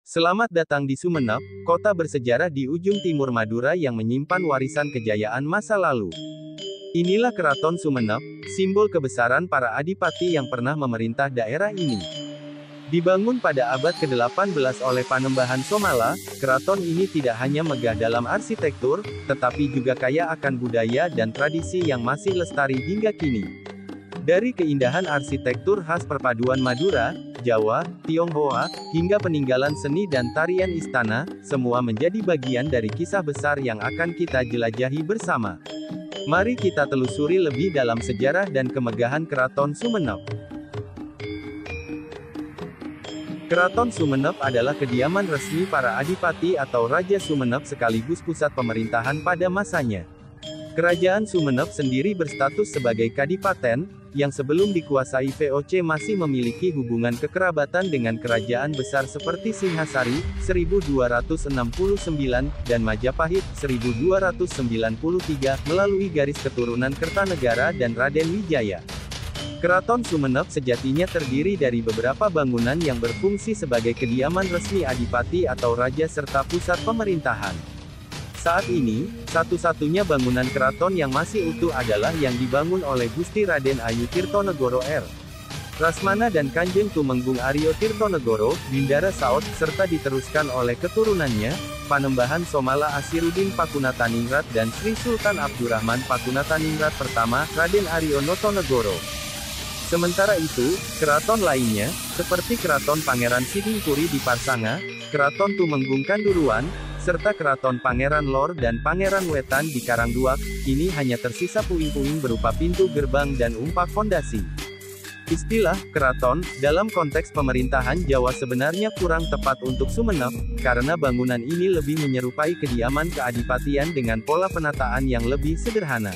Selamat datang di Sumenep, kota bersejarah di ujung timur Madura yang menyimpan warisan kejayaan masa lalu. Inilah Keraton Sumenep, simbol kebesaran para adipati yang pernah memerintah daerah ini. Dibangun pada abad ke-18 oleh Panembahan Somala, keraton ini tidak hanya megah dalam arsitektur, tetapi juga kaya akan budaya dan tradisi yang masih lestari hingga kini. Dari keindahan arsitektur khas perpaduan Madura, Jawa, Tionghoa, hingga peninggalan seni dan tarian istana, semua menjadi bagian dari kisah besar yang akan kita jelajahi bersama. Mari kita telusuri lebih dalam sejarah dan kemegahan Keraton Sumenep. Keraton Sumenep adalah kediaman resmi para adipati atau Raja Sumenep sekaligus pusat pemerintahan pada masanya. Kerajaan Sumenep sendiri berstatus sebagai kadipaten, yang sebelum dikuasai VOC masih memiliki hubungan kekerabatan dengan kerajaan besar seperti Singhasari, 1269, dan Majapahit, 1293, melalui garis keturunan Kertanegara dan Raden Wijaya. Keraton Sumenep sejatinya terdiri dari beberapa bangunan yang berfungsi sebagai kediaman resmi adipati atau raja serta pusat pemerintahan. Saat ini, satu-satunya bangunan keraton yang masih utuh adalah yang dibangun oleh Gusti Raden Ayu Tirtonegoro R. Rasmana dan Kanjeng Tumenggung Aryo Tirtonegoro, Bindara Saud, serta diteruskan oleh keturunannya, Panembahan Somala Asiruddin Pakunataningrat dan Sri Sultan Abdurrahman Pakunataningrat pertama, Raden Aryo Notonegoro. Sementara itu, keraton lainnya, seperti Keraton Pangeran Sidingpuri di Parsanga, Keraton Tumenggung Kanduruan, serta Keraton Pangeran Lor dan Pangeran Wetan di Karangduak, kini hanya tersisa puing-puing berupa pintu gerbang dan umpak fondasi. Istilah keraton dalam konteks pemerintahan Jawa sebenarnya kurang tepat untuk Sumenep, karena bangunan ini lebih menyerupai kediaman keadipatian dengan pola penataan yang lebih sederhana.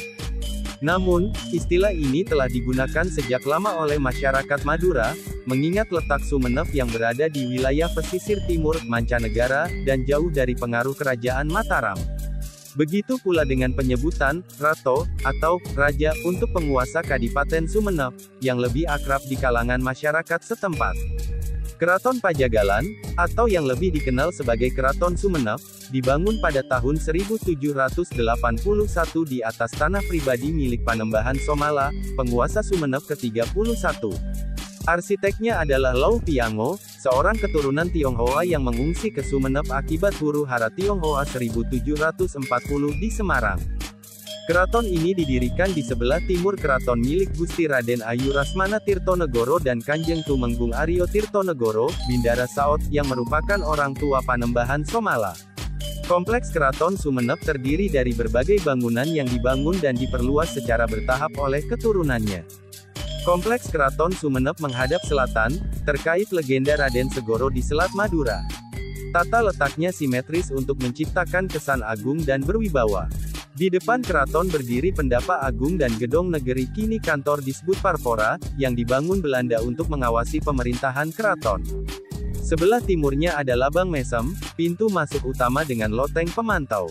Namun, istilah ini telah digunakan sejak lama oleh masyarakat Madura, mengingat letak Sumenep yang berada di wilayah pesisir timur mancanegara, dan jauh dari pengaruh kerajaan Mataram. Begitu pula dengan penyebutan, Rato, atau Raja, untuk penguasa Kadipaten Sumenep, yang lebih akrab di kalangan masyarakat setempat. Keraton Pajagalan, atau yang lebih dikenal sebagai Keraton Sumenep, dibangun pada tahun 1781 di atas tanah pribadi milik Panembahan Somala, penguasa Sumenep ke-31. Arsiteknya adalah Lau Piango, seorang keturunan Tionghoa yang mengungsi ke Sumenep akibat huru-hara Tionghoa 1740 di Semarang. Keraton ini didirikan di sebelah timur keraton milik Gusti Raden Ayu Rasmana Tirtonegoro dan Kanjeng Tumenggung Aryo Tirtonegoro, Bindara Saud, yang merupakan orang tua Panembahan Somala. Kompleks Keraton Sumenep terdiri dari berbagai bangunan yang dibangun dan diperluas secara bertahap oleh keturunannya. Kompleks Keraton Sumenep menghadap selatan, terkait legenda Raden Segoro di Selat Madura. Tata letaknya simetris untuk menciptakan kesan agung dan berwibawa. Di depan keraton berdiri Pendapa Agung dan Gedong Negeri kini kantor Disbud Parpora, yang dibangun Belanda untuk mengawasi pemerintahan keraton. Sebelah timurnya ada Labang Mesem, pintu masuk utama dengan loteng pemantau.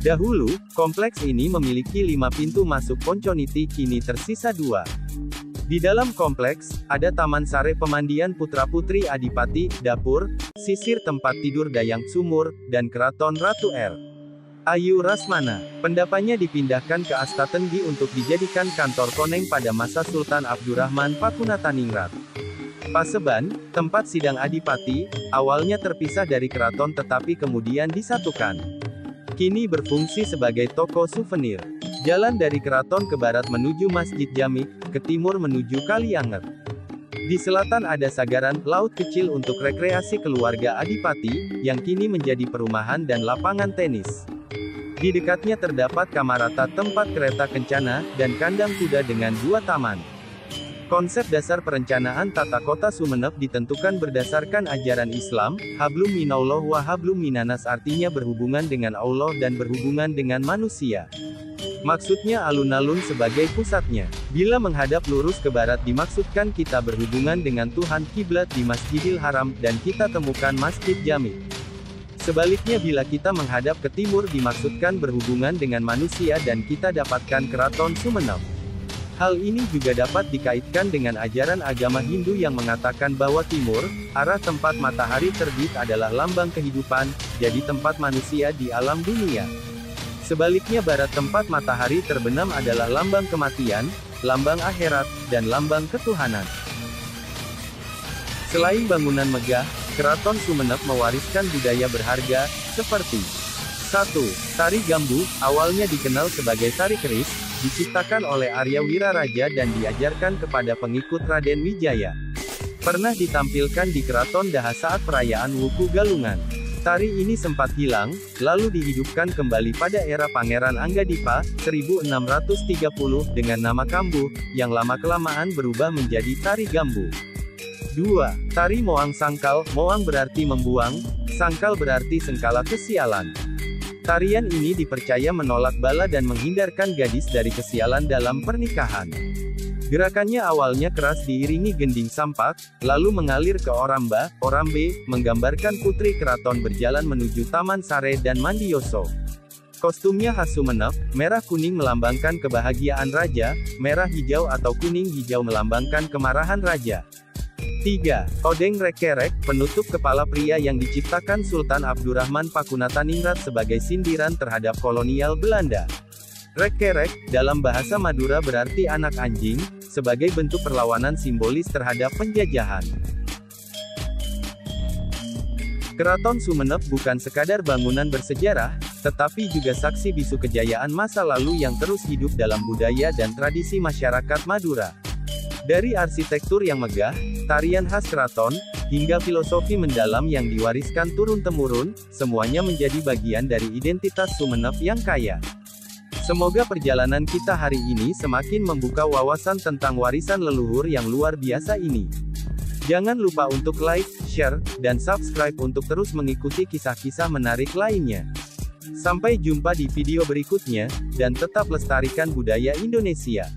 Dahulu, kompleks ini memiliki 5 pintu masuk Ponconiti, kini tersisa 2. Di dalam kompleks, ada Taman Sare Pemandian Putra-Putri Adipati, dapur, sisir tempat tidur Dayang Sumur, dan Keraton Ratu R. Ayu Rasmana. Pendapanya dipindahkan ke Astatenggi untuk dijadikan kantor koneng pada masa Sultan Abdurrahman Pakunataningrat. Paseban, tempat sidang adipati, awalnya terpisah dari keraton tetapi kemudian disatukan. Kini berfungsi sebagai toko souvenir. Jalan dari keraton ke barat menuju Masjid Jami, ke timur menuju Kalianget. Di selatan ada sagaran laut kecil untuk rekreasi keluarga adipati, yang kini menjadi perumahan dan lapangan tenis. Di dekatnya terdapat Kamarata tempat kereta kencana, dan kandang kuda dengan 2 taman. Konsep dasar perencanaan tata kota Sumenep ditentukan berdasarkan ajaran Islam, Hablum minallah wa hablum minanas, artinya berhubungan dengan Allah dan berhubungan dengan manusia. Maksudnya alun-alun sebagai pusatnya. Bila menghadap lurus ke barat dimaksudkan kita berhubungan dengan Tuhan, kiblat di Masjidil Haram, dan kita temukan Masjid Jami. Sebaliknya bila kita menghadap ke timur dimaksudkan berhubungan dengan manusia dan kita dapatkan Keraton Sumenep. Hal ini juga dapat dikaitkan dengan ajaran agama Hindu yang mengatakan bahwa timur, arah tempat matahari terbit adalah lambang kehidupan, jadi tempat manusia di alam dunia. Sebaliknya barat tempat matahari terbenam adalah lambang kematian, lambang akhirat, dan lambang ketuhanan. Selain bangunan megah, Keraton Sumenep mewariskan budaya berharga, seperti 1. Tari Gambu, awalnya dikenal sebagai tari keris, diciptakan oleh Arya Wiraraja dan diajarkan kepada pengikut Raden Wijaya. Pernah ditampilkan di Keraton Daha saat perayaan Wuku Galungan. Tari ini sempat hilang, lalu dihidupkan kembali pada era Pangeran Anggadipa, 1630, dengan nama Kambu, yang lama-kelamaan berubah menjadi Tari Gambu. 2. Tari Moang Sangkal, Moang berarti membuang, Sangkal berarti sengkala kesialan. Tarian ini dipercaya menolak bala dan menghindarkan gadis dari kesialan dalam pernikahan. Gerakannya awalnya keras diiringi gending sampak, lalu mengalir ke Oramba, Orambe, menggambarkan putri keraton berjalan menuju Taman Sare dan Mandioso. Kostumnya khas Sumenep, merah kuning melambangkan kebahagiaan raja, merah hijau atau kuning hijau melambangkan kemarahan raja. 3. Odeng Rekerek, penutup kepala pria yang diciptakan Sultan Abdurrahman Pakunataningrat sebagai sindiran terhadap kolonial Belanda. Rekerek, dalam bahasa Madura berarti anak anjing, sebagai bentuk perlawanan simbolis terhadap penjajahan. Keraton Sumenep bukan sekadar bangunan bersejarah, tetapi juga saksi bisu kejayaan masa lalu yang terus hidup dalam budaya dan tradisi masyarakat Madura. Dari arsitektur yang megah, tarian khas keraton, hingga filosofi mendalam yang diwariskan turun-temurun, semuanya menjadi bagian dari identitas Sumenep yang kaya. Semoga perjalanan kita hari ini semakin membuka wawasan tentang warisan leluhur yang luar biasa ini. Jangan lupa untuk like, share, dan subscribe untuk terus mengikuti kisah-kisah menarik lainnya. Sampai jumpa di video berikutnya, dan tetap lestarikan budaya Indonesia.